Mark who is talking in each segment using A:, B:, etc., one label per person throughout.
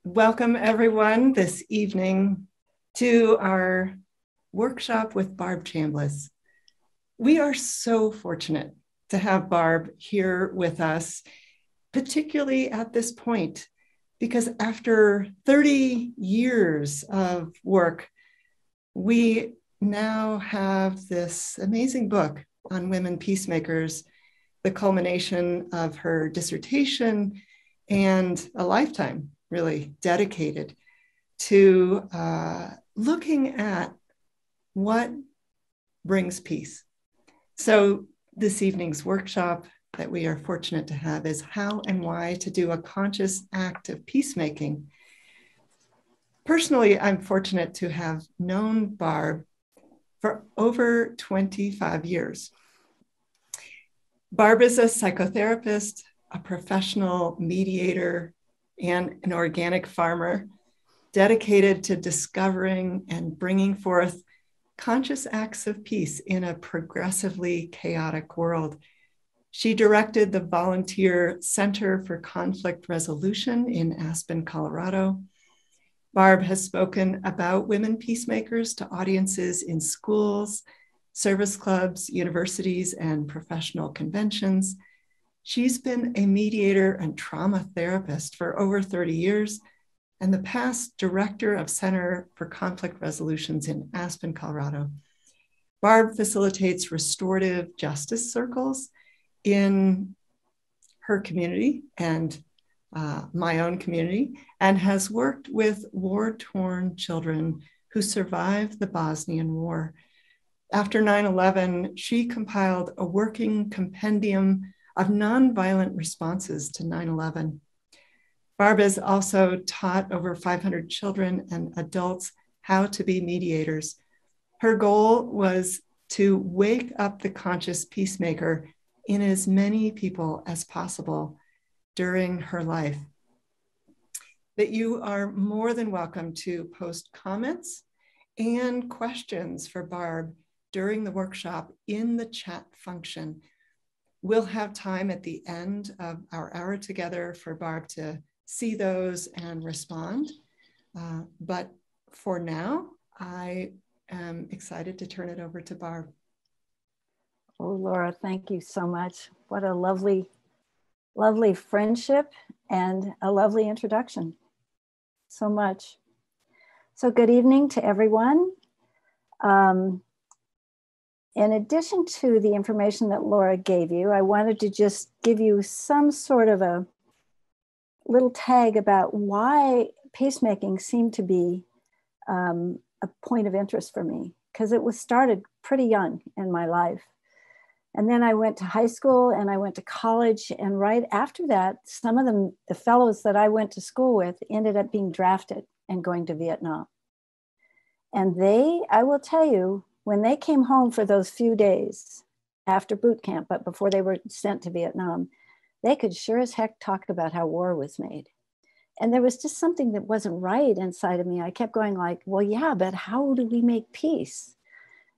A: Welcome everyone this evening to our workshop with Barbe Chambliss. We are so fortunate to have Barbe here with us, particularly at this point, because after 30 years of work, we now have this amazing book on women peacemakers, the culmination of her dissertation and a lifetime really dedicated to looking at what brings peace. So this evening's workshop that we are fortunate to have is how and why to do a conscious act of peacemaking. Personally, I'm fortunate to have known Barbe for over 25 years. Barbe is a psychotherapist, a professional mediator, and an organic farmer dedicated to discovering and bringing forth conscious acts of peace in a progressively chaotic world. She directed the Volunteer Center for Conflict Resolution in Aspen, Colorado. Barbe has spoken about women peacemakers to audiences in schools, service clubs, universities, and professional conventions. She's been a mediator and trauma therapist for over 30 years, and the past director of Center for Conflict Resolutions in Aspen, Colorado. Barbe facilitates restorative justice circles in her community and my own community, and has worked with war-torn children who survived the Bosnian War. After 9/11, she compiled a working compendium of nonviolent responses to 9/11. Barbe has also taught over 500 children and adults how to be mediators. Her goal was to wake up the conscious peacemaker in as many people as possible during her life. That you are more than welcome to post comments and questions for Barbe during the workshop in the chat function. We'll have time at the end of our hour together for Barbe to see those and respond. But for now, I am excited to turn it over to Barbe.
B: Oh, Laura, thank you so much. What a lovely, lovely friendship and a lovely introduction. So much. So good evening to everyone. In addition to the information that Laura gave you, I wanted to just give you some sort of a little tag about why peacemaking seemed to be a point of interest for me, because it was started pretty young in my life. And then I went to high school and I went to college. And right after that, some of the fellows that I went to school with ended up being drafted and going to Vietnam. And I will tell you, when they came home for those few days after boot camp, but before they were sent to Vietnam, they could sure as heck talk about how war was made. And there was just something that wasn't right inside of me. I kept going like, well, yeah, but how do we make peace?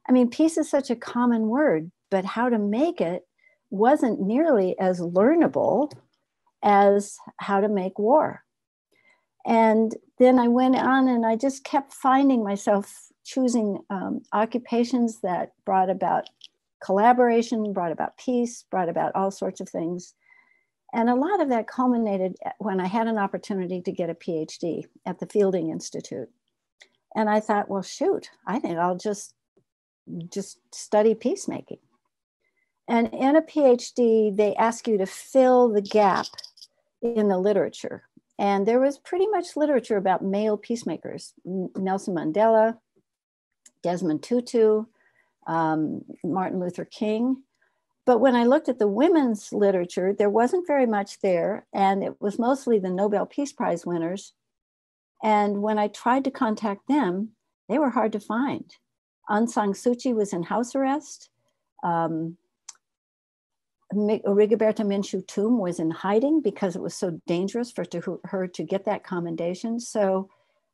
B: I mean, peace is such a common word, but how to make it wasn't nearly as learnable as how to make war. And then I went on and I just kept finding myself choosing occupations that brought about collaboration, brought about peace, brought about all sorts of things. And a lot of that culminated when I had an opportunity to get a PhD at the Fielding Institute. And I thought, well, shoot, I think I'll just study peacemaking. And in a PhD, they ask you to fill the gap in the literature. And there was pretty much literature about male peacemakers, Nelson Mandela, Desmond Tutu, Martin Luther King. But when I looked at the women's literature, there wasn't very much there. And it was mostly the Nobel Peace Prize winners. And when I tried to contact them, they were hard to find. Aung San Suu Kyi was in house arrest. Rigoberta Menchú Tum was in hiding because it was so dangerous for her to get that commendation. So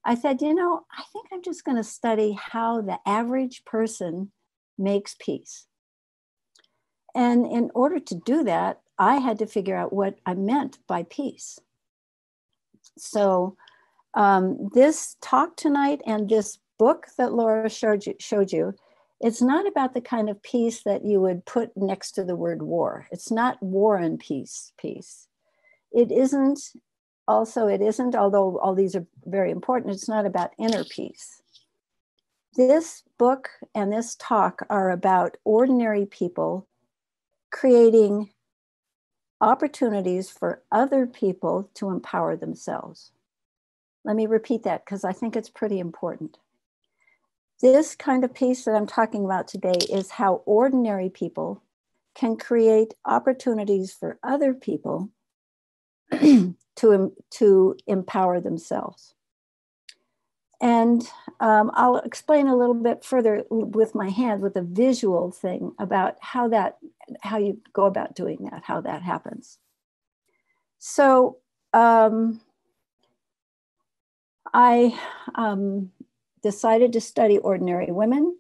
B: I said, I think I'm just going to study how the average person makes peace. And in order to do that, I had to figure out what I meant by peace. So This talk tonight and this book that Laura showed you, it's not about the kind of peace that you would put next to the word war. It's not war and peace. It isn't, although all these are very important, it's not about inner peace. This book and this talk are about ordinary people creating opportunities for other people to empower themselves. Let me repeat that because I think it's pretty important. This kind of peace that I'm talking about today is how ordinary people can create opportunities for other people to empower themselves. And I'll explain a little bit further with my hand, with a visual thing about how you go about doing that, how that happens. So I decided to study ordinary women.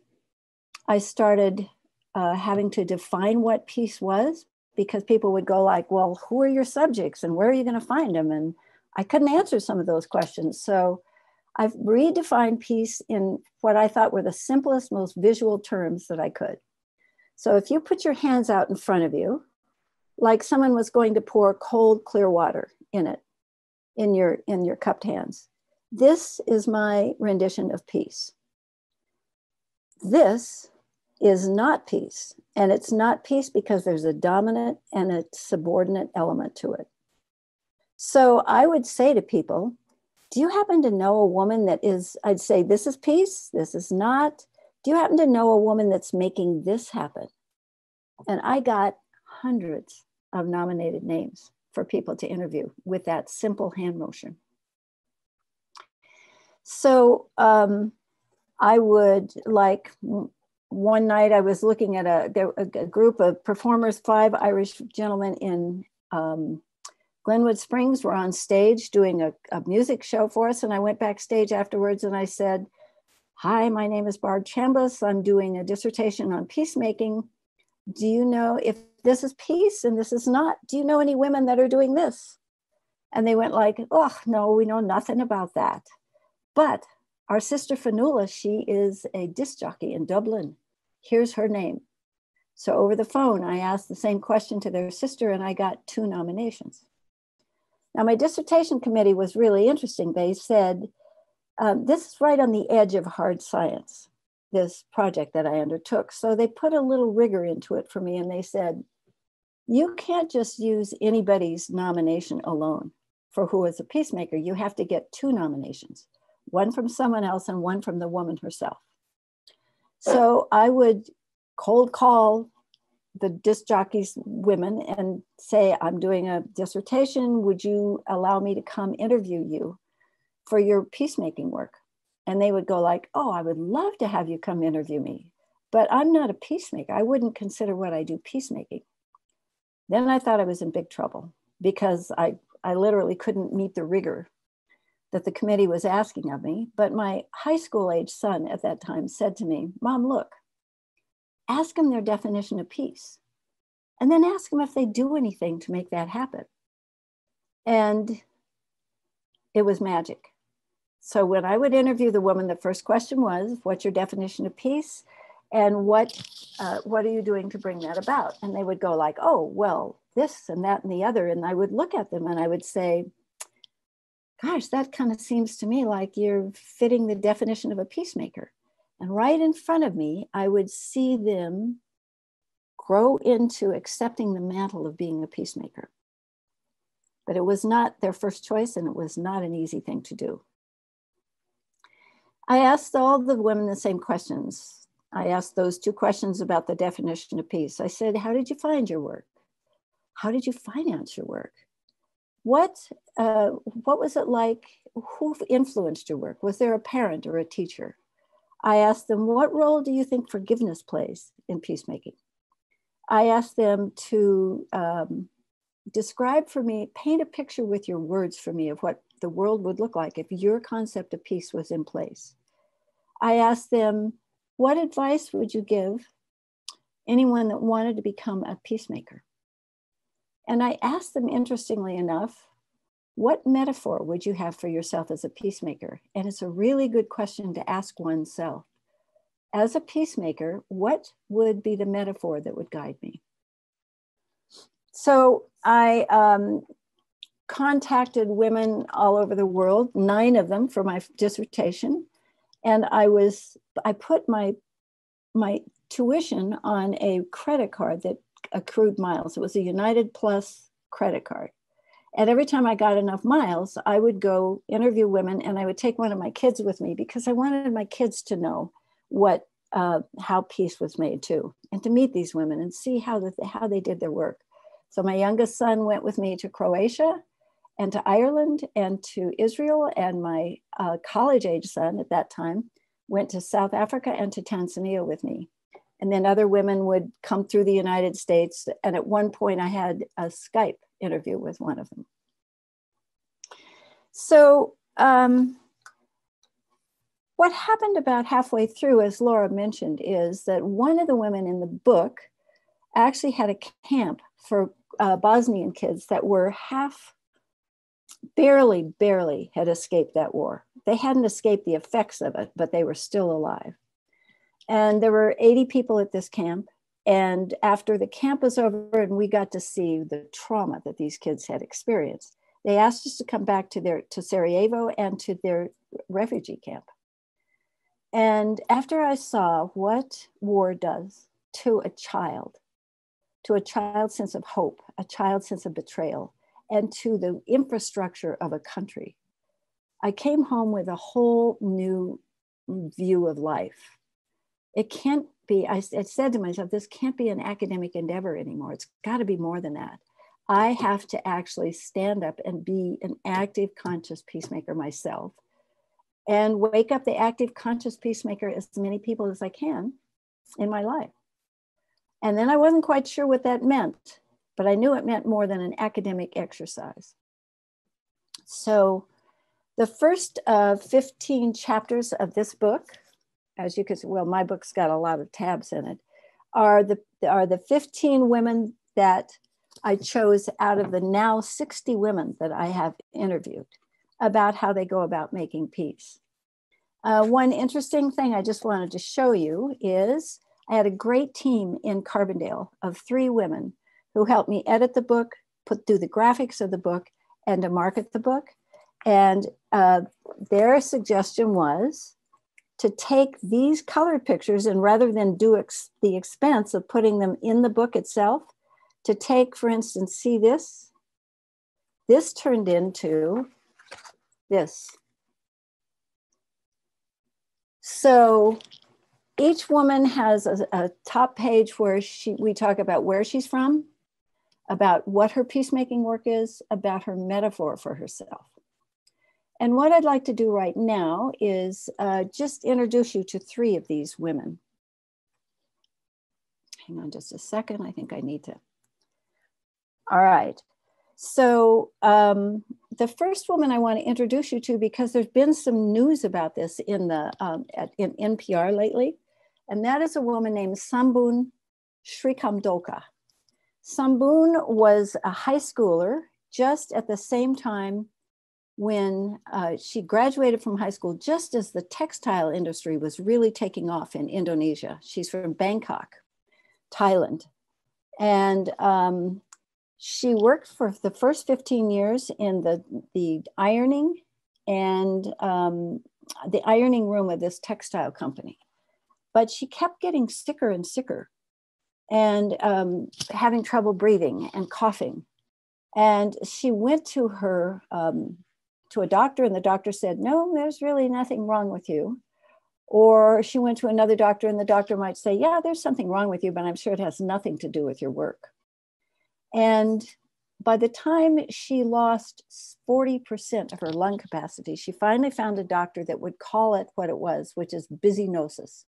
B: I started having to define what peace was, because people would go like, well, who are your subjects and where are you going to find them? And I couldn't answer some of those questions. So I've redefined peace in what I thought were the simplest, most visual terms that I could. So if you put your hands out in front of you, like someone was going to pour cold, clear water in it, in your cupped hands, this is my rendition of peace. This is not peace. And it's not peace because there's a dominant and a subordinate element to it. So I would say to people, do you happen to know a woman that is, I'd say, this is peace, this is not. Do you happen to know a woman that's making this happen? And I got hundreds of nominated names for people to interview with that simple hand motion. So I would, like, one night I was looking at a group of performers, 5 Irish gentlemen in Glenwood Springs were on stage doing a music show for us. And I went backstage afterwards and I said, hi, my name is Barbe Chambliss. I'm doing a dissertation on peacemaking. Do you know if this is peace and this is not? Do you know any women that are doing this? And they went like, oh, no, we know nothing about that. But our sister Fanula, she is a disc jockey in Dublin. Here's her name. So over the phone, I asked the same question to their sister and I got 2 nominations. Now, my dissertation committee was really interesting. They said, this is right on the edge of hard science, this project that I undertook. So they put a little rigor into it for me and they said, you can't just use anybody's nomination alone for who is a peacemaker. You have to get 2 nominations, one from someone else and one from the woman herself. So I would cold call the disc jockeys women and say, I'm doing a dissertation. Would you allow me to come interview you for your peacemaking work? And they would go like, oh, I would love to have you come interview me, but I'm not a peacemaker. I wouldn't consider what I do peacemaking. Then I thought I was in big trouble because I literally couldn't meet the rigor that the committee was asking of me. But my high school age son at that time said to me, Mom, look, ask them their definition of peace, and then ask them if they do anything to make that happen. And it was magic. So when I would interview the woman, the first question was, what's your definition of peace? And what are you doing to bring that about? And they would go like, oh, well, this and that and the other. And I would look at them and I would say, gosh, that kind of seems to me like you're fitting the definition of a peacemaker. And right in front of me, I would see them grow into accepting the mantle of being a peacemaker. But it was not their first choice, and it was not an easy thing to do. I asked all the women the same questions. I asked those 2 questions about the definition of peace. I said, how did you find your work? How did you finance your work? What was it like? Who influenced your work? Was there a parent or a teacher? I asked them, what role do you think forgiveness plays in peacemaking? I asked them to describe for me, paint a picture with your words for me of what the world would look like if your concept of peace was in place. I asked them, what advice would you give anyone that wanted to become a peacemaker? And I asked them, interestingly enough, what metaphor would you have for yourself as a peacemaker? And it's a really good question to ask oneself. As a peacemaker, what would be the metaphor that would guide me? So I contacted women all over the world, 9 of them for my dissertation. And I put my tuition on a credit card that accrued miles. It was a United Plus credit card. And every time I got enough miles, I would go interview women, and I would take one of my kids with me because I wanted my kids to know how peace was made too, and to meet these women and see how they did their work. So my youngest son went with me to Croatia and to Ireland and to Israel, and my college-age son at that time went to South Africa and to Tanzania with me. And then other women would come through the United States. And at one point I had a Skype interview with one of them. So what happened about halfway through, as Laura mentioned, is that one of the women in the book actually had a camp for Bosnian kids that were barely had escaped that war. They hadn't escaped the effects of it, but they were still alive. And there were 80 people at this camp. And after the camp was over and we got to see the trauma that these kids had experienced, they asked us to come back to Sarajevo and to their refugee camp. And after I saw what war does to a child's sense of hope, a child's sense of betrayal, and to the infrastructure of a country, I came home with a whole new view of life. It can't be, I said to myself, this can't be an academic endeavor anymore. It's got to be more than that. I have to actually stand up and be an active, conscious peacemaker myself, and wake up the active, conscious peacemaker as many people as I can in my life. And then I wasn't quite sure what that meant, but I knew it meant more than an academic exercise. So the first 15 chapters of this book, as you can see, well, my book's got a lot of tabs in it, are the 15 women that I chose out of the now 60 women that I have interviewed about how they go about making peace. One interesting thing I just wanted to show you is I had a great team in Carbondale of 3 women who helped me edit the book, do the graphics of the book, and to market the book. And their suggestion was to take these colored pictures, and rather than do the expense of putting them in the book itself, to take, for instance, see this? This turned into this. So each woman has a top page where we talk about where she's from, about what her peacemaking work is, about her metaphor for herself. And what I'd like to do right now is just introduce you to 3 of these women. Hang on just a second. I think I need to. All right. So the first woman I want to introduce you to, because there's been some news about this in NPR lately, and that is a woman named Sambun Srikamdoka. Sambun was a high schooler just at the same time when she graduated from high school, just as the textile industry was really taking off in Indonesia. She's from Bangkok, Thailand. And she worked for the first 15 years in the ironing and the ironing room of this textile company. But she kept getting sicker and sicker and having trouble breathing and coughing. And she went to her to a doctor, and the doctor said, no, there's really nothing wrong with you. Or she went to another doctor, and the doctor might say, yeah, there's something wrong with you, but I'm sure it has nothing to do with your work. And by the time she lost 40% of her lung capacity, she finally found a doctor that would call it what it was, which is businosis.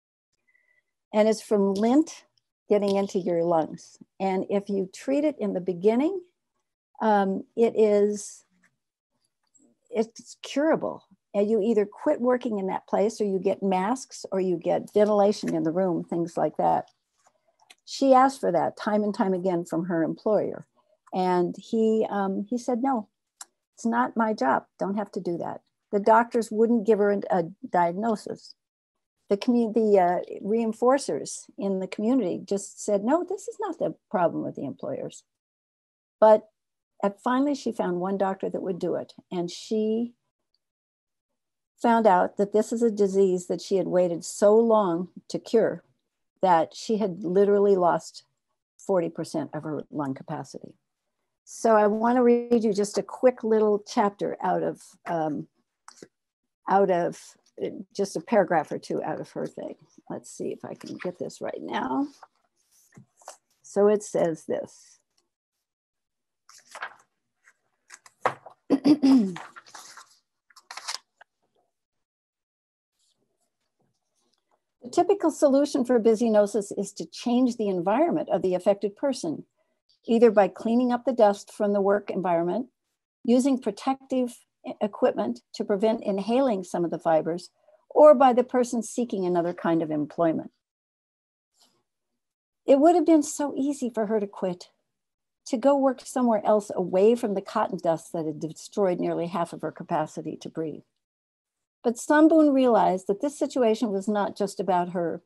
B: And it's from lint getting into your lungs. And if you treat it in the beginning, it's curable. And you either quit working in that place, or you get masks, or you get ventilation in the room, things like that. She asked for that time and time again from her employer. And he said no. It's not my job. Don't have to do that. The doctors wouldn't give her a diagnosis. The reinforcers in the community just said, no, this is not the problem with the employers. But finally, she found one doctor that would do it. And she found out that this is a disease that she had waited so long to cure that she had literally lost 40% of her lung capacity. So I want to read you just a quick little chapter out of just a paragraph or two out of her thing. Let's see if I can get this right now. So it says this. The typical solution for busy-nosis is to change the environment of the affected person, either by cleaning up the dust from the work environment, using protective equipment to prevent inhaling some of the fibers, or by the person seeking another kind of employment. It would have been so easy for her to quit, to go work somewhere else away from the cotton dust that had destroyed nearly half of her capacity to breathe. But Sambun realized that this situation was not just about her.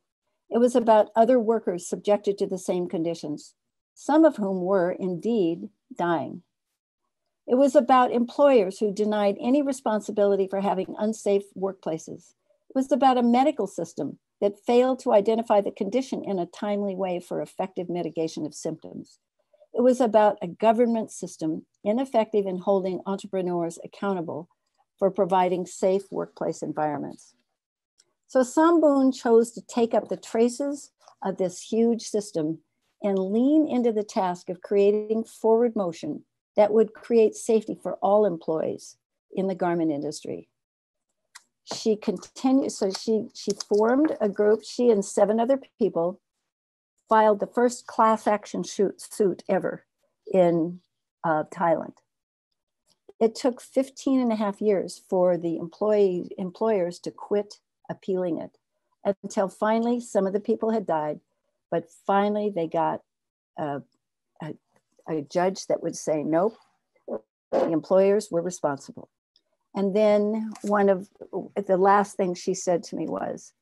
B: It was about other workers subjected to the same conditions, some of whom were indeed dying. It was about employers who denied any responsibility for having unsafe workplaces. It was about a medical system that failed to identify the condition in a timely way for effective mitigation of symptoms. It was about a government system ineffective in holding entrepreneurs accountable for providing safe workplace environments. So Sambun chose to take up the traces of this huge system and lean into the task of creating forward motion that would create safety for all employees in the garment industry. She continued, so she formed a group, she and 7 other people filed the first class action suit ever in Thailand. It took 15 and a half years for the employers to quit appealing it, until finally some of the people had died, but finally they got a judge that would say, nope, the employers were responsible. And then one of the last things she said to me was,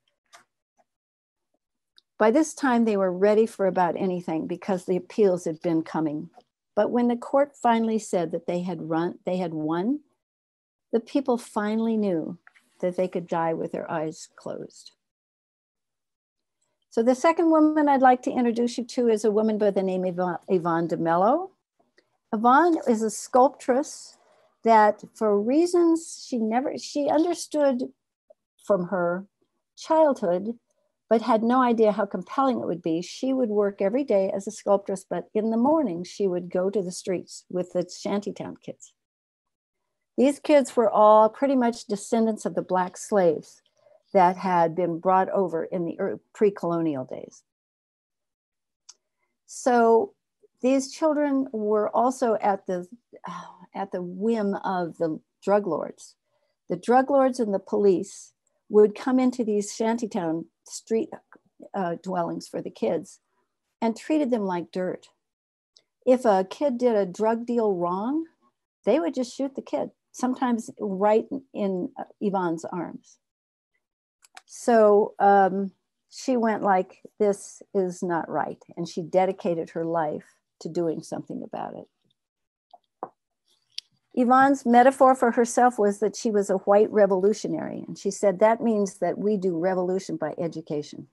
B: by this time they were ready for about anything because the appeals had been coming. But when the court finally said that they had won, the people finally knew that they could die with their eyes closed. So the second woman I'd like to introduce you to is a woman by the name of Yvonne de Mello. Yvonne is a sculptress that, for reasons she understood from her childhood, but had no idea how compelling it would be. She would work every day as a sculptress, but in the morning, she would go to the streets with the shantytown kids. These kids were all pretty much descendants of the Black slaves that had been brought over in the pre-colonial days. So these children were also at the whim of the drug lords. The drug lords and the police would come into these shantytown street dwellings for the kids and treated them like dirt. If a kid did a drug deal wrong, they would just shoot the kid, sometimes right in Yvonne's arms. So she went like, this is not right. And she dedicated her life to doing something about it. Yvonne's metaphor for herself was that she was a white revolutionary. And she said, that means that we do revolution by education.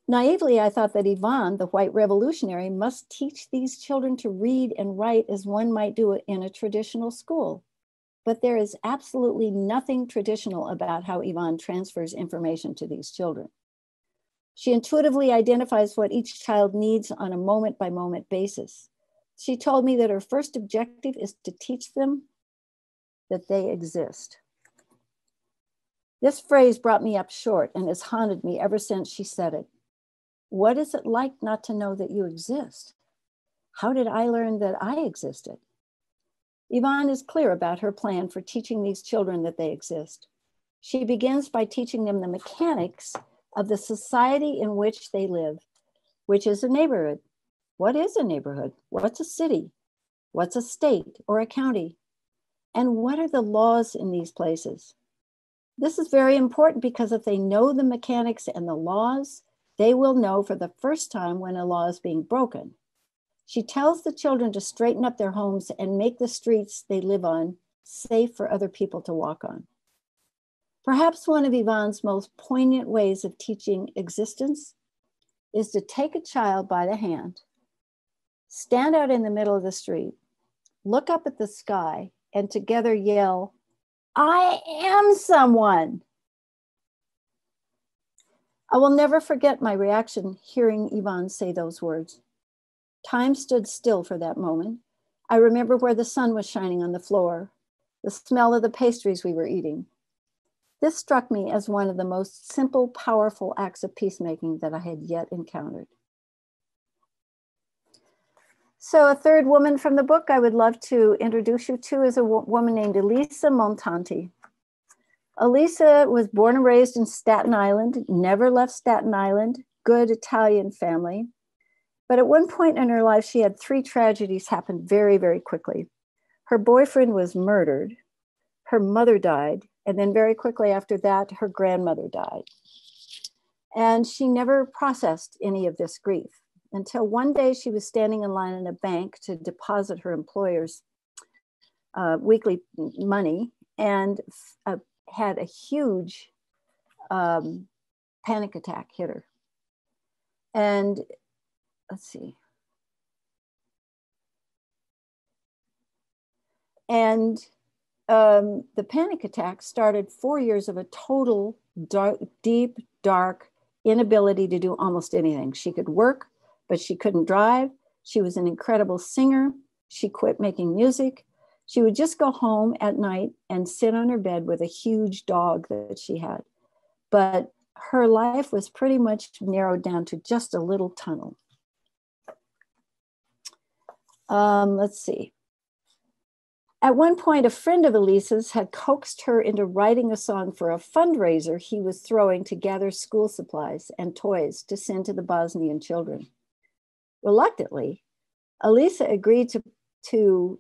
B: Naively, I thought that Yvonne, the white revolutionary, must teach these children to read and write as one might do it in a traditional school. But there is absolutely nothing traditional about how Yvonne transfers information to these children. She intuitively identifies what each child needs on a moment-by-moment basis. She told me that her first objective is to teach them that they exist. This phrase brought me up short and has haunted me ever since she said it. What is it like not to know that you exist? How did I learn that I existed? Yvonne is clear about her plan for teaching these children that they exist. She begins by teaching them the mechanics of the society in which they live, which is a neighborhood. What is a neighborhood? What's a city? What's a state or a county? And what are the laws in these places? This is very important because if they know the mechanics and the laws, they will know for the first time when a law is being broken. She tells the children to straighten up their homes and make the streets they live on safe for other people to walk on. Perhaps one of Yvonne's most poignant ways of teaching existence is to take a child by the hand, stand out in the middle of the street, look up at the sky, and together yell, "I am someone." I will never forget my reaction hearing Yvonne say those words. Time stood still for that moment. I remember where the sun was shining on the floor, the smell of the pastries we were eating. This struck me as one of the most simple, powerful acts of peacemaking that I had yet encountered. So a third woman from the book I would love to introduce you to is a woman named Elisa Montanti. Elisa was born and raised in Staten Island, never left Staten Island, good Italian family. But at one point in her life, she had 3 tragedies happen very, very quickly. Her boyfriend was murdered, her mother died, and then very quickly after that, her grandmother died. And she never processed any of this grief until one day she was standing in line in a bank to deposit her employer's weekly money and had a huge panic attack hit her. And let's see. And the panic attack started 4 years of a total deep, dark inability to do almost anything. She could work, but she couldn't drive. She was an incredible singer. She quit making music. She would just go home at night and sit on her bed with a huge dog that she had. But her life was pretty much narrowed down to just a little tunnel. Let's see. At one point, a friend of Elisa's had coaxed her into writing a song for a fundraiser he was throwing to gather school supplies and toys to send to the Bosnian children. Reluctantly, Elisa agreed to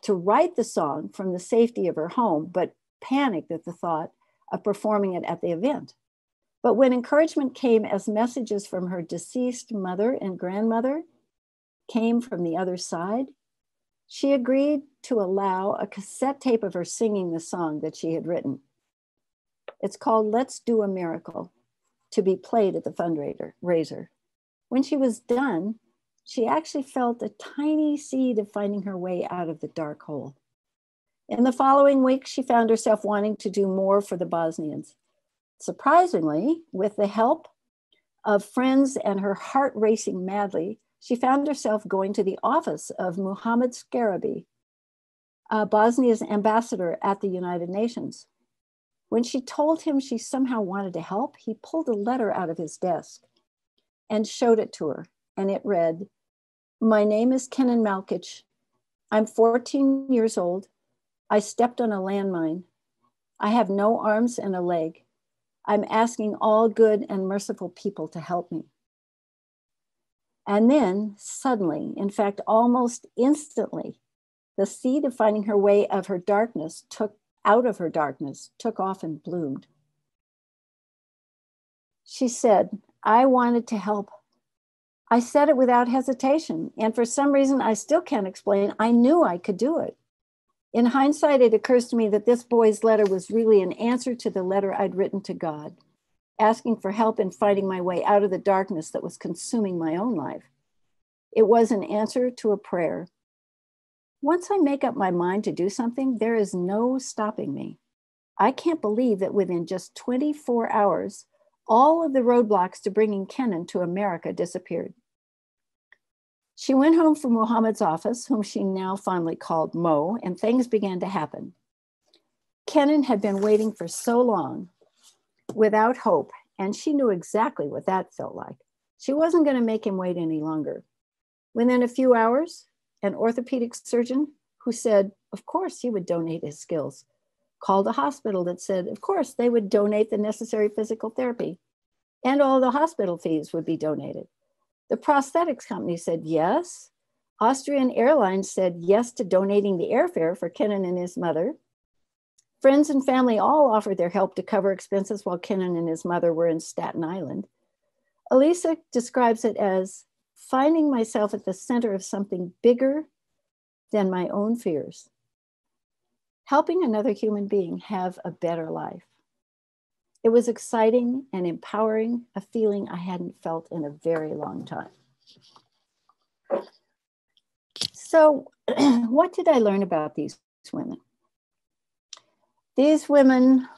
B: write the song from the safety of her home, but panicked at the thought of performing it at the event. But when encouragement came as messages from her deceased mother and grandmother came from the other side, she agreed to allow a cassette tape of her singing the song that she had written. It's called "Let's Do a Miracle," to be played at the fundraiser. When she was done, she actually felt a tiny seed of finding her way out of the dark hole. In the following week, she found herself wanting to do more for the Bosnians. Surprisingly, with the help of friends and her heart racing madly, she found herself going to the office of Muhammad Skarabi, Bosnia's ambassador at the United Nations. When she told him she somehow wanted to help, he pulled a letter out of his desk and showed it to her. And it read, "My name is Kenan Malkic. I'm 14 years old. I stepped on a landmine. I have no arms and a leg. I'm asking all good and merciful people to help me." And then suddenly, in fact, almost instantly, the seed of finding her way out of her darkness took off and bloomed. She said, "I wanted to help. I said it without hesitation. And for some reason I still can't explain, I knew I could do it. In hindsight, it occurs to me that this boy's letter was really an answer to the letter I'd written to God, asking for help in finding my way out of the darkness that was consuming my own life. It was an answer to a prayer. Once I make up my mind to do something, there is no stopping me. I can't believe that within just 24 hours, all of the roadblocks to bringing Kenan to America disappeared." She went home from Muhammad's office, whom she now fondly called Mo, and things began to happen. Kenan had been waiting for so long, without hope, and she knew exactly what that felt like. She wasn't going to make him wait any longer. Within a few hours, an orthopedic surgeon who said, of course, he would donate his skills, called a hospital that said, of course, they would donate the necessary physical therapy, and all the hospital fees would be donated. The prosthetics company said, yes, Austrian Airlines said yes to donating the airfare for Kennan and his mother. Friends and family all offered their help to cover expenses while Kennan and his mother were in Staten Island. Elisa describes it as finding myself at the center of something bigger than my own fears, helping another human being have a better life. It was exciting and empowering, a feeling I hadn't felt in a very long time. So what did I learn about these women? These women,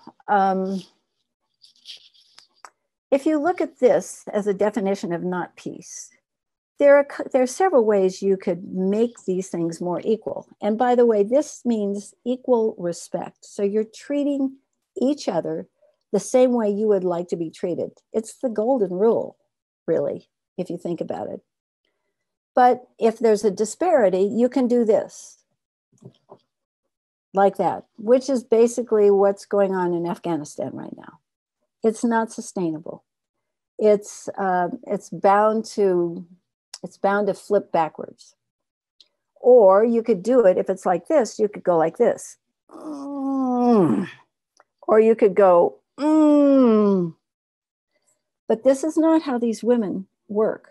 B: if you look at this as a definition of not peace, there are several ways you could make these things more equal. And by the way, this means equal respect. So you're treating each other the same way you would like to be treated. It's the golden rule, really, if you think about it. But if there's a disparity, you can do this, like that, which is basically what's going on in Afghanistan right now. It's not sustainable. It's bound to flip backwards. Or you could do it, if it's like this, you could go like this. Or you could go, But this is not how these women work.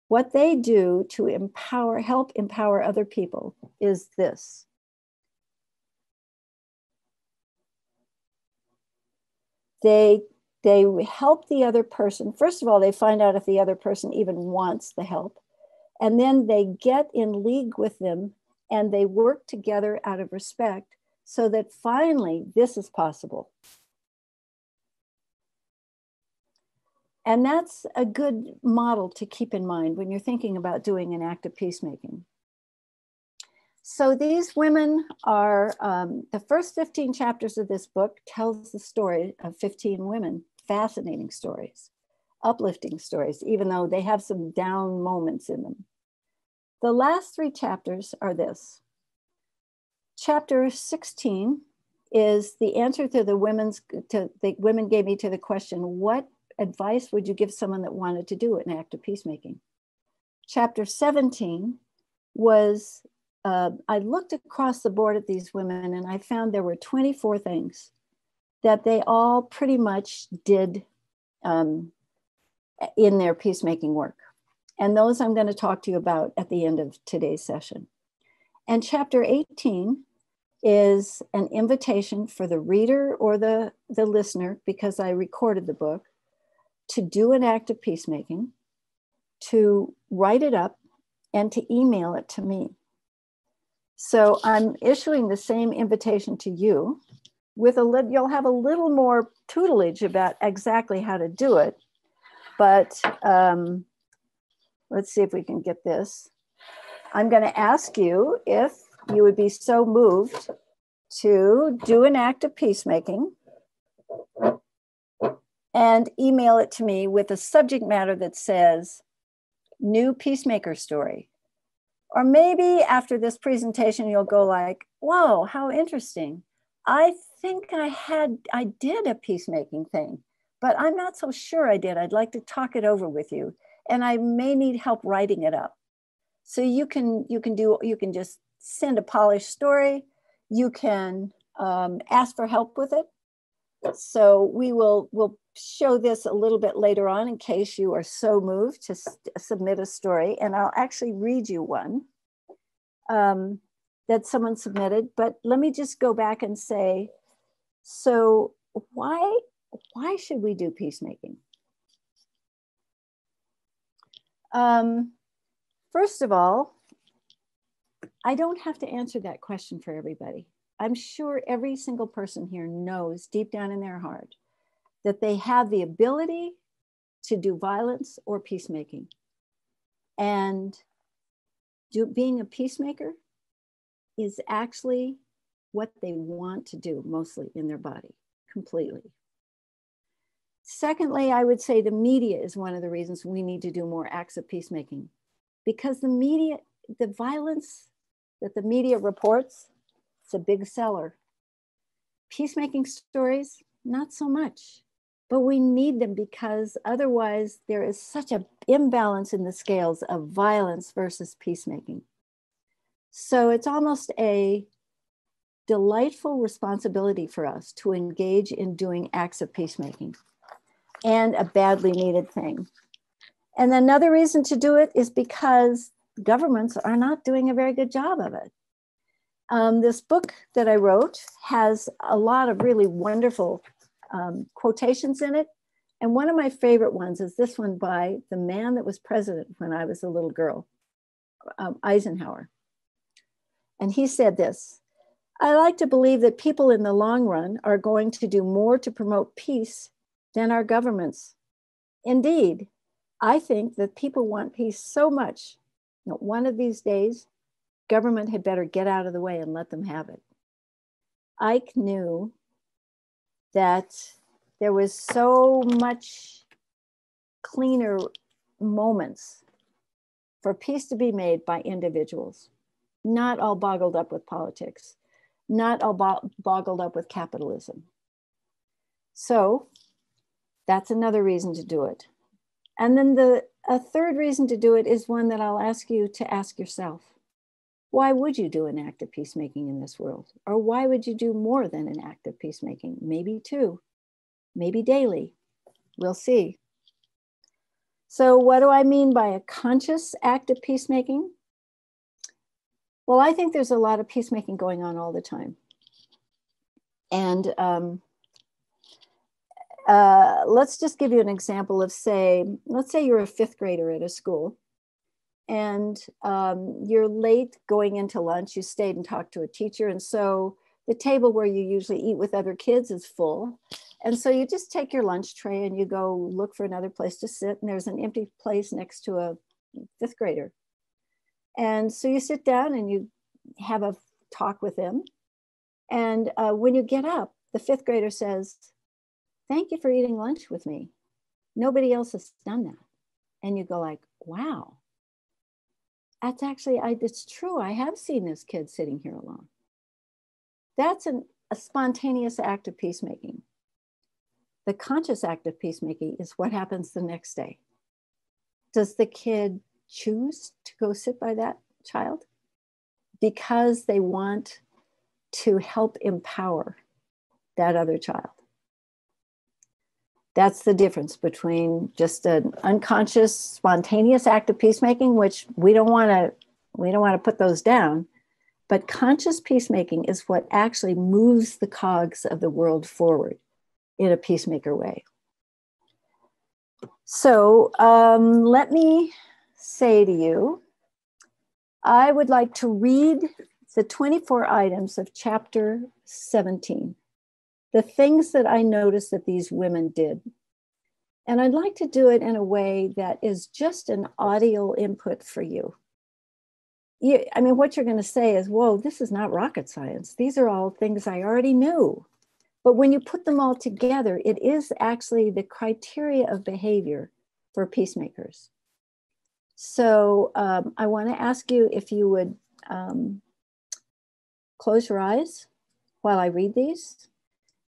B: What they do to help empower other people is this. They help the other person. First of all, they find out if the other person even wants the help. And then they get in league with them and they work together out of respect so that finally this is possible. And that's a good model to keep in mind when you're thinking about doing an act of peacemaking. So these women are, the first 15 chapters of this book tells the story of 15 women, fascinating stories, uplifting stories, even though they have some down moments in them. The last 3 chapters are this. Chapter 16 is the answer to the women gave me to the question, what advice would you give someone that wanted to do an act of peacemaking? Chapter 17 was, I looked across the board at these women and I found there were 24 things that they all pretty much did in their peacemaking work. And those I'm going to talk to you about at the end of today's session. And chapter 18 is an invitation for the reader or the listener, because I recorded the book, to do an act of peacemaking, to write it up, and to email it to me. So I'm issuing the same invitation to you with you'll have a little more tutelage about exactly how to do it. But let's see if we can get this. I'm going to ask you if you would be so moved to do an act of peacemaking and email it to me with a subject matter that says, new peacemaker story. Or maybe after this presentation, you'll go like, whoa, how interesting. I think I did a peacemaking thing, but I'm not so sure I did. I'd like to talk it over with you. And I may need help writing it up. So you can just send a polished story. You can ask for help with it. So we'll show this a little bit later on in case you are so moved to submit a story. And I'll actually read you one that someone submitted. But let me just go back and say, so why should we do peacemaking? First of all, I don't have to answer that question for everybody. I'm sure every single person here knows deep down in their heart that they have the ability to do violence or peacemaking. And being a peacemaker is actually what they want to do mostly in their body, completely. Secondly, I would say the media is one of the reasons we need to do more acts of peacemaking, because the violence that the media reports, it's a big seller. Peacemaking stories, not so much, but we need them because otherwise there is such an imbalance in the scales of violence versus peacemaking. So it's almost a delightful responsibility for us to engage in doing acts of peacemaking, and a badly needed thing. And another reason to do it is because governments are not doing a very good job of it. This book that I wrote has a lot of really wonderful quotations in it. And one of my favorite ones is this one by the man that was president when I was a little girl, Eisenhower. And he said this: "I like to believe that people in the long run are going to do more to promote peace than our governments. Indeed, I think that people want peace so much that one of these days, government had better get out of the way and let them have it." Ike knew that there was so much cleaner moments for peace to be made by individuals, not all boggled up with politics, not all boggled up with capitalism. So that's another reason to do it. And then a third reason to do it is one that I'll ask you to ask yourself. Why would you do an act of peacemaking in this world? Or why would you do more than an act of peacemaking? Maybe two, maybe daily. We'll see. So what do I mean by a conscious act of peacemaking? Well, I think there's a lot of peacemaking going on all the time. And let's just give you an example of, let's say you're a fifth grader at a school, and you're late going into lunch. You stayed and talked to a teacher, and so the table where you usually eat with other kids is full. And so you just take your lunch tray and you go look for another place to sit, and there's an empty place next to a fifth grader. And so you sit down and you have a talk with them. And when you get up, the fifth grader says, "Thank you for eating lunch with me. Nobody else has done that." And you go like, wow, that's actually, it's true. I have seen this kid sitting here alone. That's a spontaneous act of peacemaking. The conscious act of peacemaking is what happens the next day. Does the kid choose to go sit by that child because they want to help empower that other child? That's the difference between just an unconscious, spontaneous act of peacemaking, which we don't want to put those down. But conscious peacemaking is what actually moves the cogs of the world forward in a peacemaker way. So let me say to you, I would like to read the 24 items of chapter 17, the things that I noticed that these women did. And I'd like to do it in a way that is just an audio input for you. I mean, what you're going to say is, whoa, this is not rocket science. These are all things I already knew. But when you put them all together, it is actually the criteria of behavior for peacemakers. So I want to ask you if you would close your eyes while I read these.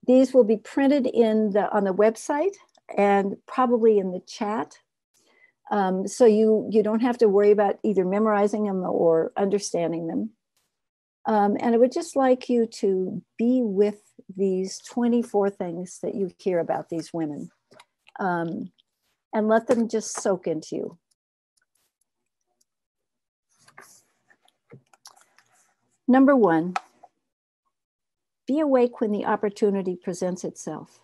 B: These will be printed on the website and probably in the chat. So you don't have to worry about either memorizing them or understanding them. And I would just like you to be with these 24 things that you hear about these women, and let them just soak into you. Number 1, be awake when the opportunity presents itself.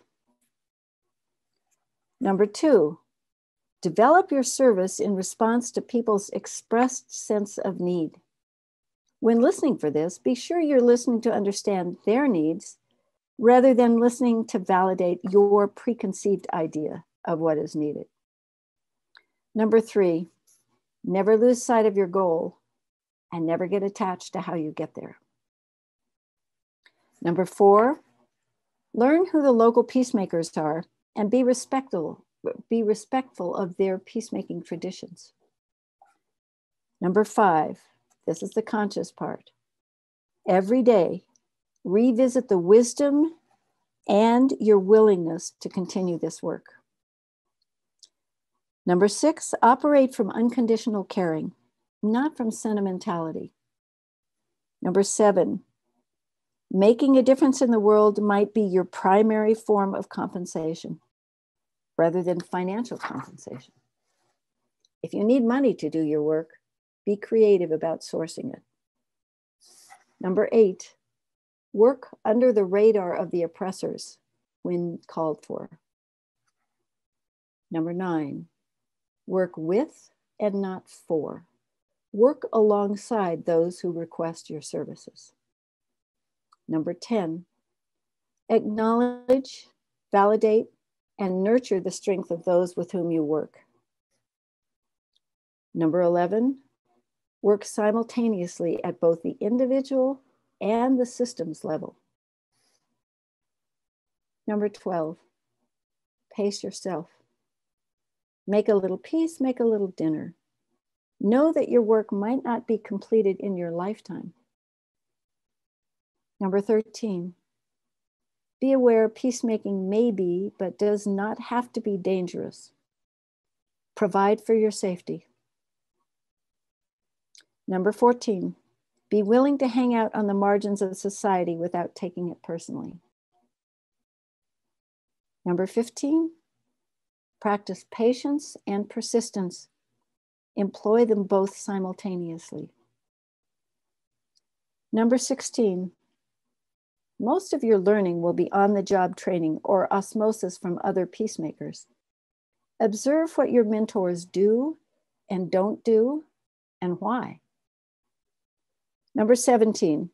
B: Number 2, develop your service in response to people's expressed sense of need. When listening for this, be sure you're listening to understand their needs rather than listening to validate your preconceived idea of what is needed. Number 3, never lose sight of your goal and never get attached to how you get there. Number 4, learn who the local peacemakers are and be respectful of their peacemaking traditions. Number 5, this is the conscious part. Every day, revisit the wisdom and your willingness to continue this work. Number 6, operate from unconditional caring, not from sentimentality. Number 7, making a difference in the world might be your primary form of compensation rather than financial compensation. If you need money to do your work, be creative about sourcing it. Number 8, work under the radar of the oppressors when called for. Number 9, work with and not for. Work alongside those who request your services. Number 10, acknowledge, validate, and nurture the strength of those with whom you work. Number 11, work simultaneously at both the individual and the systems level. Number 12, pace yourself. Make a little peace, make a little dinner. Know that your work might not be completed in your lifetime. Number 13, be aware peacemaking may be, but does not have to be dangerous. Provide for your safety. Number 14, be willing to hang out on the margins of society without taking it personally. Number 15, practice patience and persistence. Employ them both simultaneously. Number 16, most of your learning will be on-the-job training or osmosis from other peacemakers. Observe what your mentors do and don't do and why. Number 17,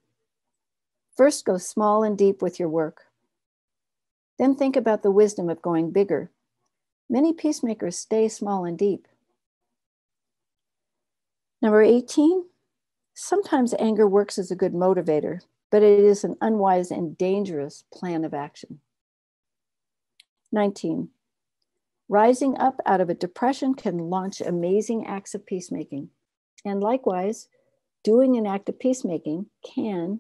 B: first go small and deep with your work. Then think about the wisdom of going bigger. Many peacemakers stay small and deep. Number 18, sometimes anger works as a good motivator, but it is an unwise and dangerous plan of action. 19, rising up out of a depression can launch amazing acts of peacemaking. And likewise, doing an act of peacemaking can,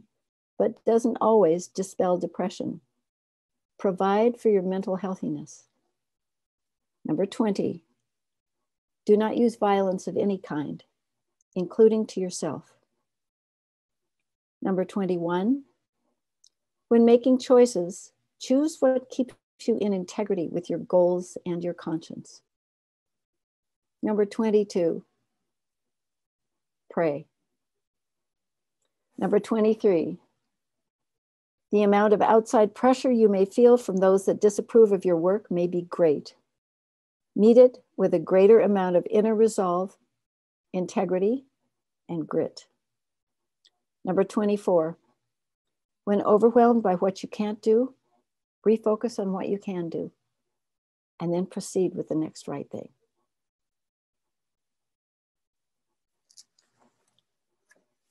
B: but doesn't always dispel depression. Provide for your mental healthiness. Number 20, do not use violence of any kind, including to yourself. Number 21, when making choices, choose what keeps you in integrity with your goals and your conscience. Number 22, pray. Number 23, the amount of outside pressure you may feel from those that disapprove of your work may be great. Meet it with a greater amount of inner resolve, integrity, and grit. Number 24, when overwhelmed by what you can't do, refocus on what you can do, and then proceed with the next right thing.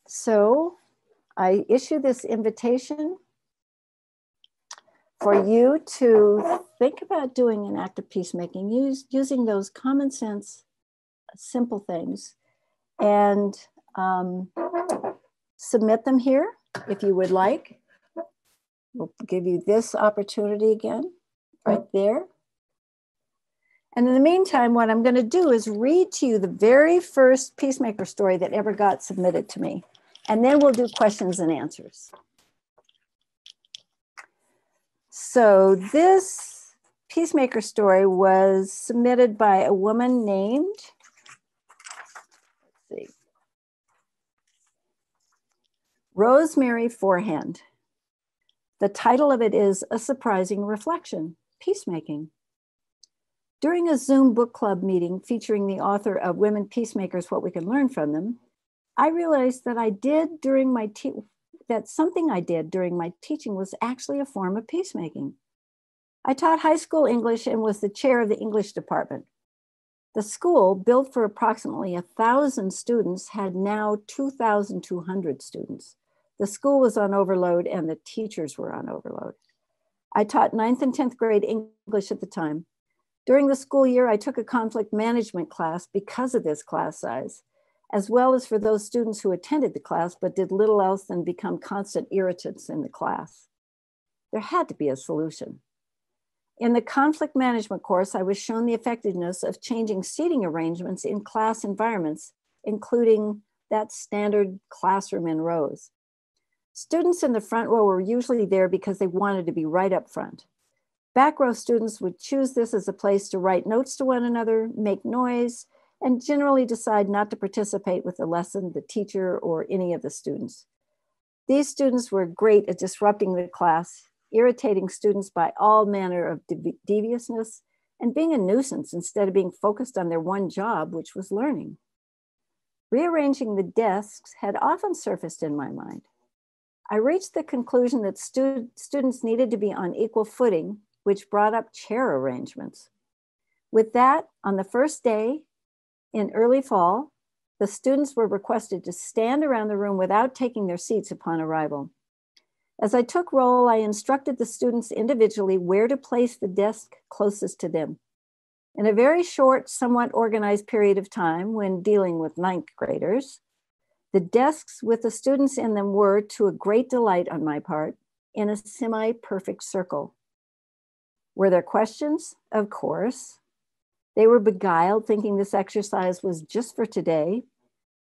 B: So I issue this invitation for you to think about doing an act of peacemaking, using those common sense, simple things, and submit them here if you would like. We'll give you this opportunity again, right there. And in the meantime, what I'm going to do is read to you the very first Peacemaker story that ever got submitted to me. And then we'll do questions and answers. So this Peacemaker story was submitted by a woman named, let's see, Rosemary Forehand. The title of it is A Surprising Reflection, Peacemaking. During a Zoom book club meeting featuring the author of Women Peacemakers, What We Can Learn From Them, I realized that something I did during my teaching was actually a form of peacemaking. I taught high school English and was the chair of the English department. The school, built for approximately 1,000 students, had now 2,200 students. The school was on overload and the teachers were on overload. I taught 9th and 10th grade English at the time. During the school year, I took a conflict management class because of this class size, as well as for those students who attended the class but did little else than become constant irritants in the class. There had to be a solution. In the conflict management course, I was shown the effectiveness of changing seating arrangements in class environments, including that standard classroom in rows. Students in the front row were usually there because they wanted to be right up front. Back row students would choose this as a place to write notes to one another, make noise, and generally decide not to participate with the lesson, the teacher, or any of the students. These students were great at disrupting the class, irritating students by all manner of deviousness, and being a nuisance instead of being focused on their one job, which was learning. Rearranging the desks had often surfaced in my mind. I reached the conclusion that students needed to be on equal footing, which brought up chair arrangements. With that, on the first day in early fall, the students were requested to stand around the room without taking their seats upon arrival. As I took roll, I instructed the students individually where to place the desk closest to them. In a very short, somewhat organized period of time, when dealing with ninth graders, the desks with the students in them were, to a great delight on my part, in a semi-perfect circle. Were there questions? Of course. They were beguiled, thinking this exercise was just for today.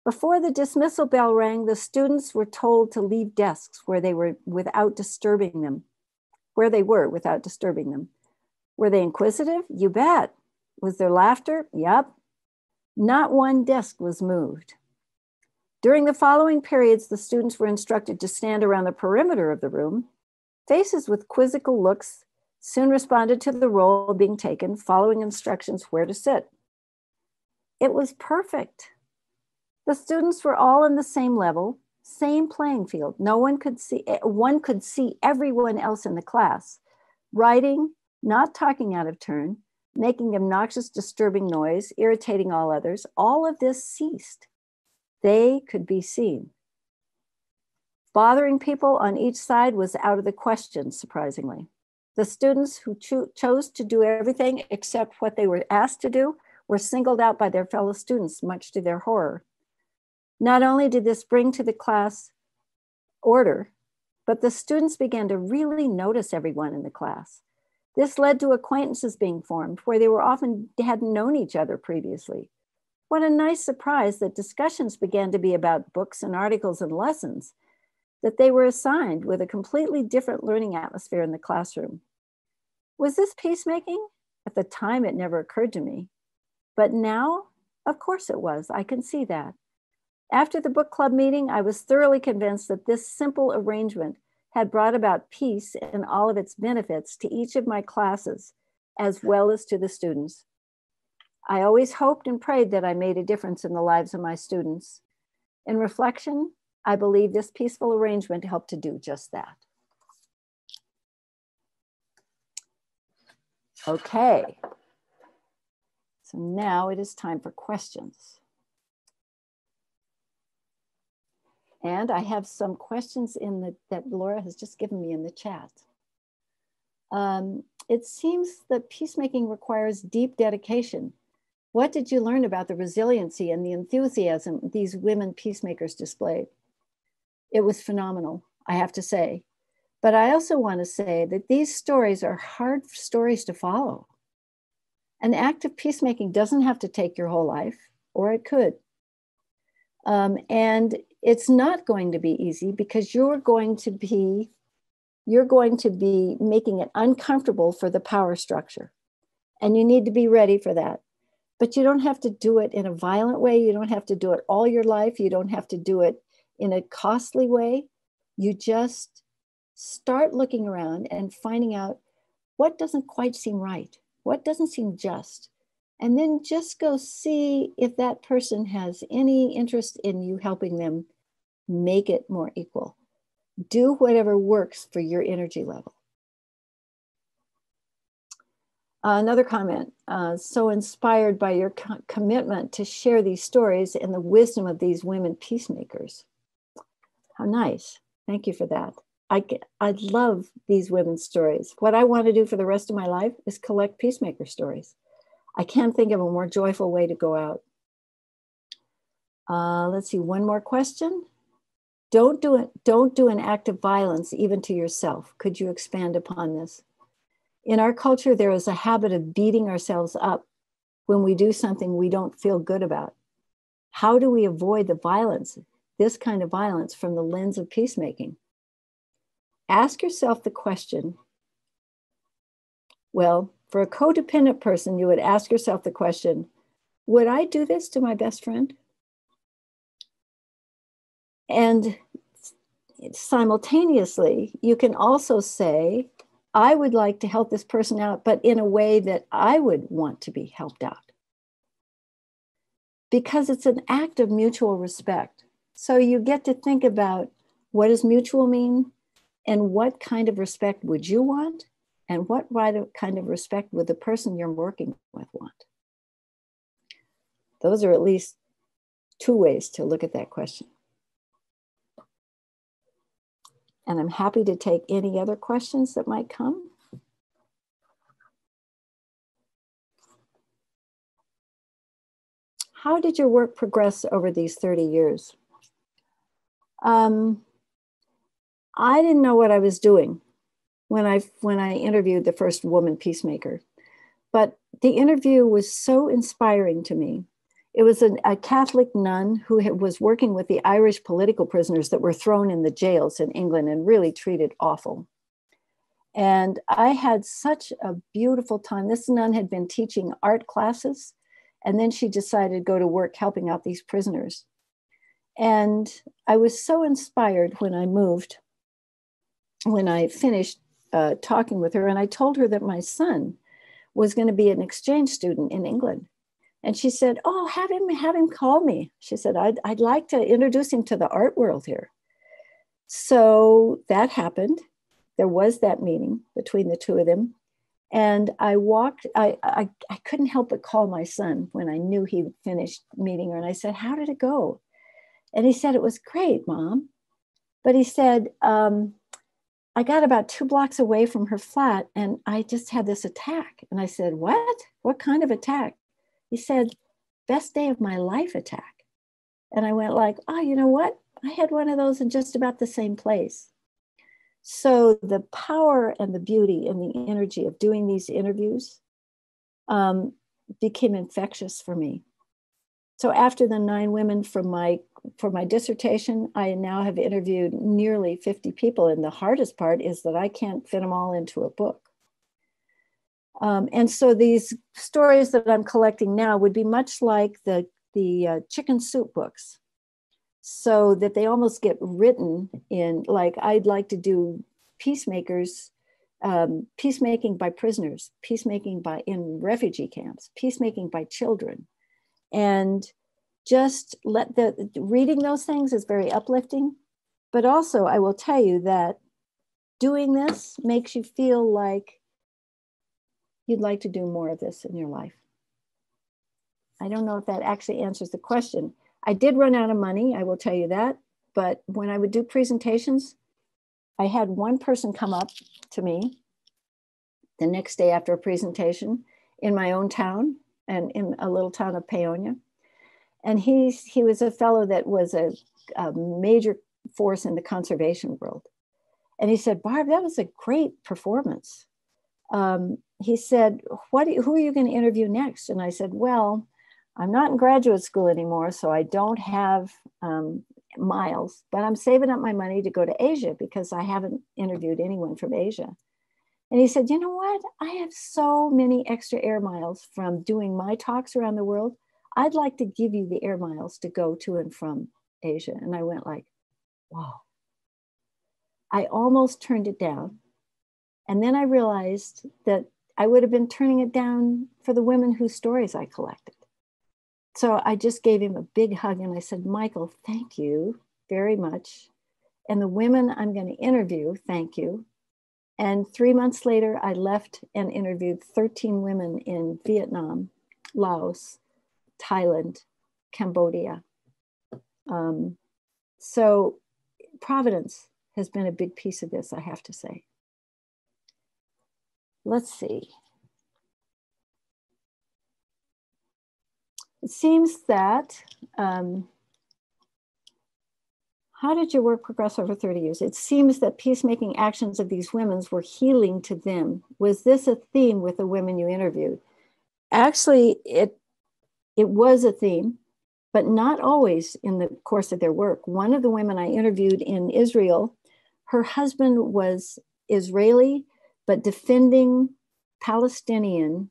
B: Before the dismissal bell rang, the students were told to leave desks where they were without disturbing them. Were they inquisitive? You bet. Was there laughter? Yup. Not one desk was moved. During the following periods, the students were instructed to stand around the perimeter of the room. Faces with quizzical looks soon responded to the roll being taken, following instructions where to sit. It was perfect. The students were all on the same level, same playing field. One could see everyone else in the class, writing, not talking out of turn, making obnoxious, disturbing noise, irritating all others. All of this ceased. They could be seen. Bothering people on each side was out of the question, surprisingly. The students who chose to do everything except what they were asked to do were singled out by their fellow students, much to their horror. Not only did this bring to the class order, but the students began to really notice everyone in the class. This led to acquaintances being formed where they hadn't known each other previously. What a nice surprise that discussions began to be about books and articles and lessons, that they were assigned with a completely different learning atmosphere in the classroom. Was this peacemaking? At the time, it never occurred to me. But now, of course it was. I can see that. After the book club meeting, I was thoroughly convinced that this simple arrangement had brought about peace and all of its benefits to each of my classes, as well as to the students. I always hoped and prayed that I made a difference in the lives of my students. In reflection, I believe this peaceful arrangement helped to do just that. Okay, so now it is time for questions. And I have some questions that Laura has just given me in the chat. It seems that peacemaking requires deep dedication. What did you learn about the resiliency and the enthusiasm these women peacemakers displayed? It was phenomenal, I have to say. But I also want to say that these stories are hard stories to follow. An act of peacemaking doesn't have to take your whole life, or it could. And it's not going to be easy because you're going to be making it uncomfortable for the power structure. And you need to be ready for that. But you don't have to do it in a violent way. You don't have to do it all your life. You don't have to do it in a costly way. You just start looking around and finding out what doesn't quite seem right, what doesn't seem just. And then just go see if that person has any interest in you helping them make it more equal. Do whatever works for your energy level. Another comment, so inspired by your commitment to share these stories and the wisdom of these women peacemakers. How nice. Thank you for that. I love these women's stories. What I want to do for the rest of my life is collect peacemaker stories. I can't think of a more joyful way to go out. Let's see, one more question. Don't do an act of violence even to yourself. Could you expand upon this? In our culture, there is a habit of beating ourselves up when we do something we don't feel good about. How do we avoid the violence, this kind of violence, from the lens of peacemaking? ask yourself the question. Well, for a codependent person, you would ask yourself the question, would I do this to my best friend? And simultaneously, you can also say, I would like to help this person out, but in a way that I would want to be helped out. Because it's an act of mutual respect. So you get to think about, what does mutual mean? And what kind of respect would you want? And what kind of respect would the person you're working with want? Those are at least two ways to look at that question. And I'm happy to take any other questions that might come. How did your work progress over these 30 years? I didn't know what I was doing when I interviewed the first woman peacemaker, but the interview was so inspiring to me. It was a Catholic nun who was working with the Irish political prisoners that were thrown in the jails in England and really treated awful. And I had such a beautiful time. This nun had been teaching art classes, and then she decided to go to work helping out these prisoners. And I was so inspired when I finished talking with her, and I told her that my son was going to be an exchange student in England. And she said, oh, have him call me. She said, I'd like to introduce him to the art world here. So that happened. There was that meeting between the two of them. And I couldn't help but call my son when I knew he finished meeting her. And I said, how did it go? And he said, it was great, Mom. But he said, I got about 2 blocks away from her flat and I just had this attack. And I said, what? What kind of attack? He said, best day of my life attack. And I went like, oh, you know what? I had one of those in just about the same place. So the power and the beauty and the energy of doing these interviews became infectious for me. So after the 9 women for my dissertation, I now have interviewed nearly 50 people. And the hardest part is that I can't fit them all into a book. And so these stories that I'm collecting now would be much like the chicken soup books. So that they almost get written in, like, I'd like to do Peacemakers, peacemaking by prisoners, peacemaking in refugee camps, peacemaking by children. And just reading those things is very uplifting. But also, I will tell you that doing this makes you feel like you'd like to do more of this in your life. I don't know if that actually answers the question. I did run out of money, I will tell you that. But when I would do presentations, I had one person come up to me the next day after a presentation in my own town and in a little town of Paonia. And he was a fellow that was a major force in the conservation world. And he said, Barb, that was a great performance. He said, who are you going to interview next? And I said, well, I'm not in graduate school anymore, so I don't have miles, but I'm saving up my money to go to Asia because I haven't interviewed anyone from Asia. And he said, you know what? I have so many extra air miles from doing my talks around the world. I'd like to give you the air miles to go to and from Asia. And I went like, wow. I almost turned it down. And then I realized that I would have been turning it down for the women whose stories I collected. So I just gave him a big hug and I said, Michael, thank you very much. And the women I'm going to interview, thank you. And 3 months later, I left and interviewed 13 women in Vietnam, Laos, Thailand, Cambodia. So Providence has been a big piece of this, I have to say. Let's see. It seems that, how did your work progress over 30 years? It seems that peacemaking actions of these women were healing to them. Was this a theme with the women you interviewed? Actually, it was a theme, but not always in the course of their work. One of the women I interviewed in Israel, Her husband was Israeli, but defending Palestinian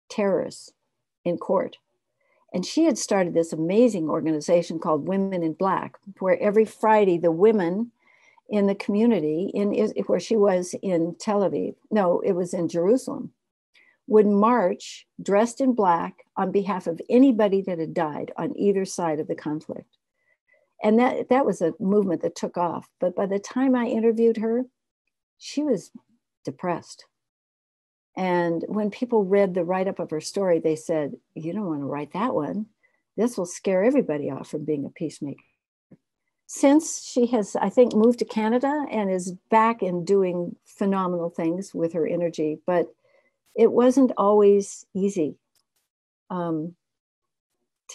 B: terrorists in court. And she had started this amazing organization called Women in Black, where every Friday the women in the community, where she was in Tel Aviv, no, it was in Jerusalem, would march dressed in black on behalf of anybody that had died on either side of the conflict. And that was a movement that took off. But by the time I interviewed her, she was depressed. And when people read the write-up of her story, they said, you don't want to write that one. This will scare everybody off from being a peacemaker. Since she has, I think, moved to Canada and is back and doing phenomenal things with her energy, but it wasn't always easy to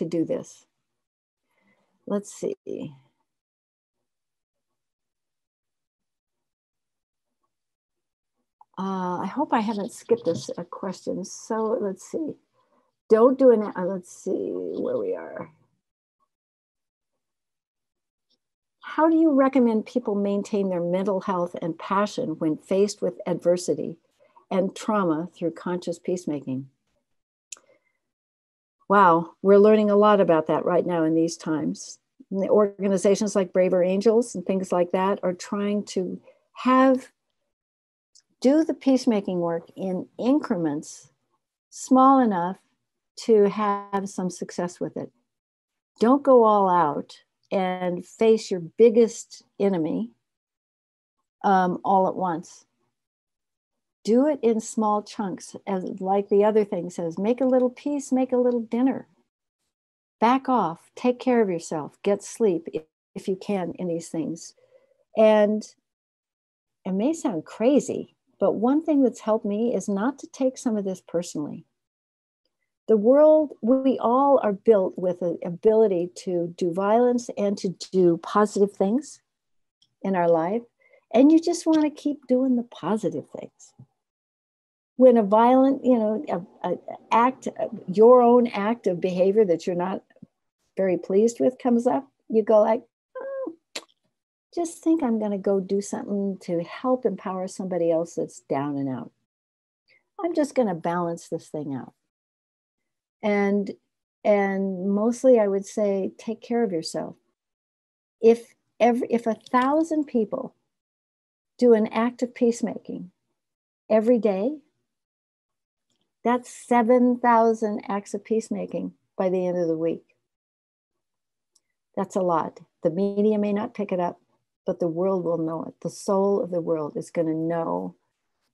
B: do this. Let's see. I hope I haven't skipped this question. So let's see. Don't do it. Let's see where we are. How do you recommend people maintain their mental health and passion when faced with adversity and trauma through conscious peacemaking? Wow, we're learning a lot about that right now in these times. And the organizations like Braver Angels and things like that are trying to do the peacemaking work in increments small enough to have some success with it. Don't go all out and face your biggest enemy all at once. Do it in small chunks, as like the other thing says, make a little peace, make a little dinner. Back off, take care of yourself, get sleep if you can in these things. And it may sound crazy, but one thing that's helped me is not to take some of this personally. The world, we all are built with an ability to do violence and to do positive things in our life. And you just want to keep doing the positive things. When a violent, your own act of behavior that you're not very pleased with comes up, you go like, oh, just think I'm going to go do something to help empower somebody else that's down and out. I'm just going to balance this thing out. And mostly I would say, take care of yourself. If 1,000 people do an act of peacemaking every day, that's 7,000 acts of peacemaking by the end of the week. That's a lot. The media may not pick it up, but the world will know it. The soul of the world is going to know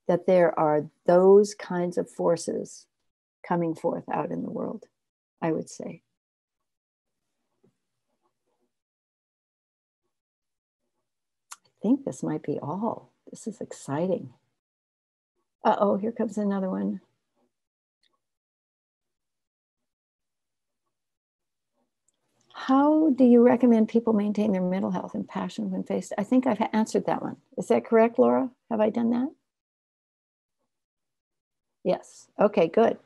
B: that there are those kinds of forces coming forth out in the world, I would say. I think this might be all. This is exciting. Uh-oh, here comes another one. How do you recommend people maintain their mental health and passion when faced? I think I've answered that one. Is that correct, Laura? Have I done that? Yes. Okay, good.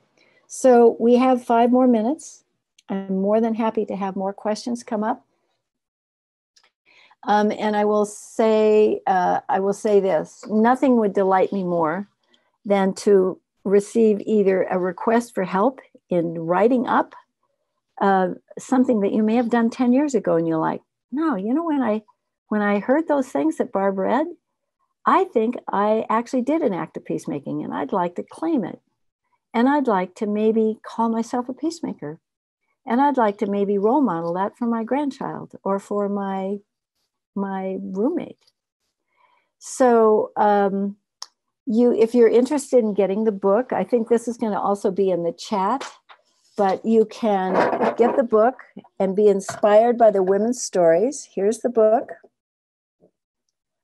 B: So we have 5 more minutes. I'm more than happy to have more questions come up. And I will say this: nothing would delight me more than to receive either a request for help in writing up something that you may have done 10 years ago, and you're like, no, when I heard those things that Barb read, I think I actually did an act of peacemaking, and I'd like to claim it. And I'd like to maybe call myself a peacemaker. And I'd like to maybe role model that for my grandchild or for my roommate. So if you're interested in getting the book, I think this is going to also be in the chat, but you can get the book and be inspired by the women's stories. Here's the book,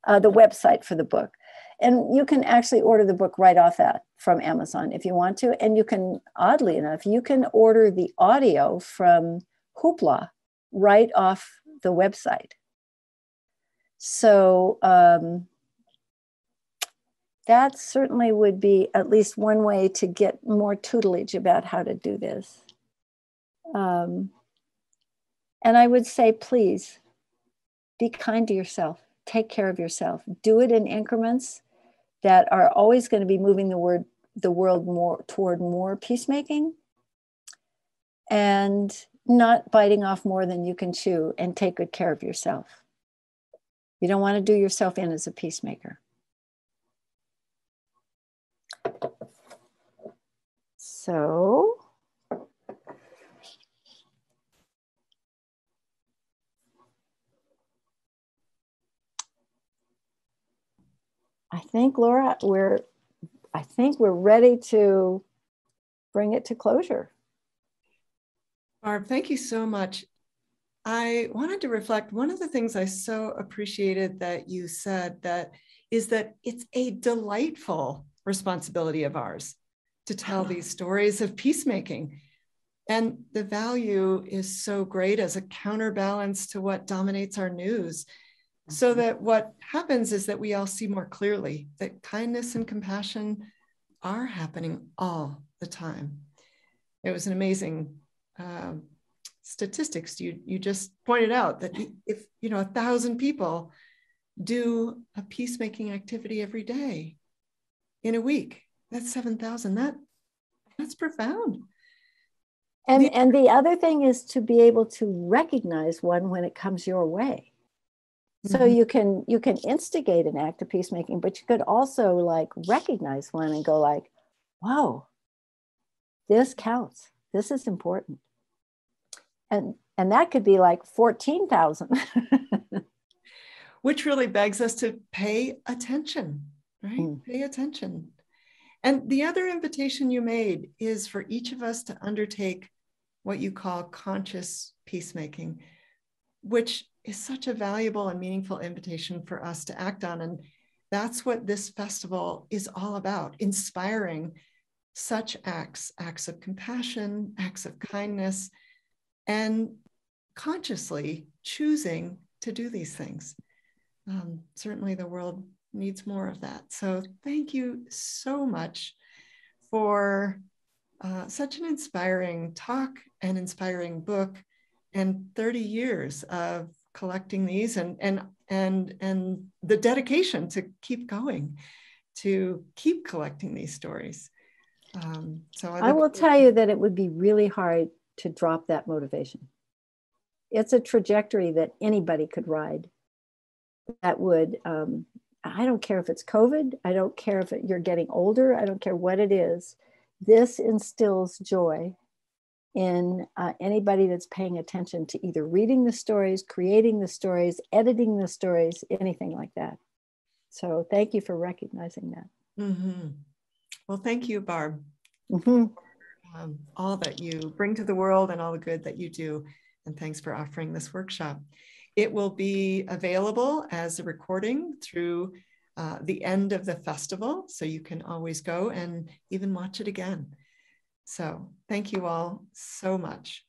B: the website for the book. And you can actually order the book right off that from Amazon if you want to. And you can, oddly enough, you can order the audio from Hoopla right off the website. So that certainly would be at least one way to get more tutelage about how to do this. And I would say, please, be kind to yourself. take care of yourself. Do it in increments that are always going to be moving the world more toward more peacemaking, and not biting off more than you can chew, and take good care of yourself. You don't want to do yourself in as a peacemaker. So I think, Laura, we're ready to bring it to closure.
A: Barb, thank you so much. I wanted to reflect, one of the things I so appreciated that you said is that it's a delightful responsibility of ours to tell these stories of peacemaking. And the value is so great as a counterbalance to what dominates our news. So that what happens is that we all see more clearly that kindness and compassion are happening all the time. It was an amazing statistics you just pointed out, that if 1,000 people do a peacemaking activity every day in a week, that's 7,000. That's profound.
B: And the other thing is to be able to recognize one when it comes your way. So you can instigate an act of peacemaking, but you could also like recognize one and go like, whoa, this counts. This is important. And that could be like 14,000.
A: Which really begs us to pay attention, right? Pay attention. And the other invitation you made is for each of us to undertake what you call conscious peacemaking, which is such a valuable and meaningful invitation for us to act on. And that's what this festival is all about, inspiring such acts of compassion, acts of kindness, and consciously choosing to do these things. Certainly the world needs more of that. So thank you so much for such an inspiring talk and inspiring book, and 30 years of collecting these, and the dedication to keep going, to keep collecting these stories. So
B: I will tell you that it would be really hard to drop that motivation. It's a trajectory that anybody could ride. That would, I don't care if it's COVID, I don't care if you're getting older, I don't care what it is. This instills joy in anybody that's paying attention to either reading the stories, creating the stories, editing the stories, anything like that. So thank you for recognizing that.
A: Well, thank you, Barb. All that you bring to the world and all the good that you do. And thanks for offering this workshop. It will be available as a recording through the end of the festival, so you can always go and even watch it again. So thank you all so much.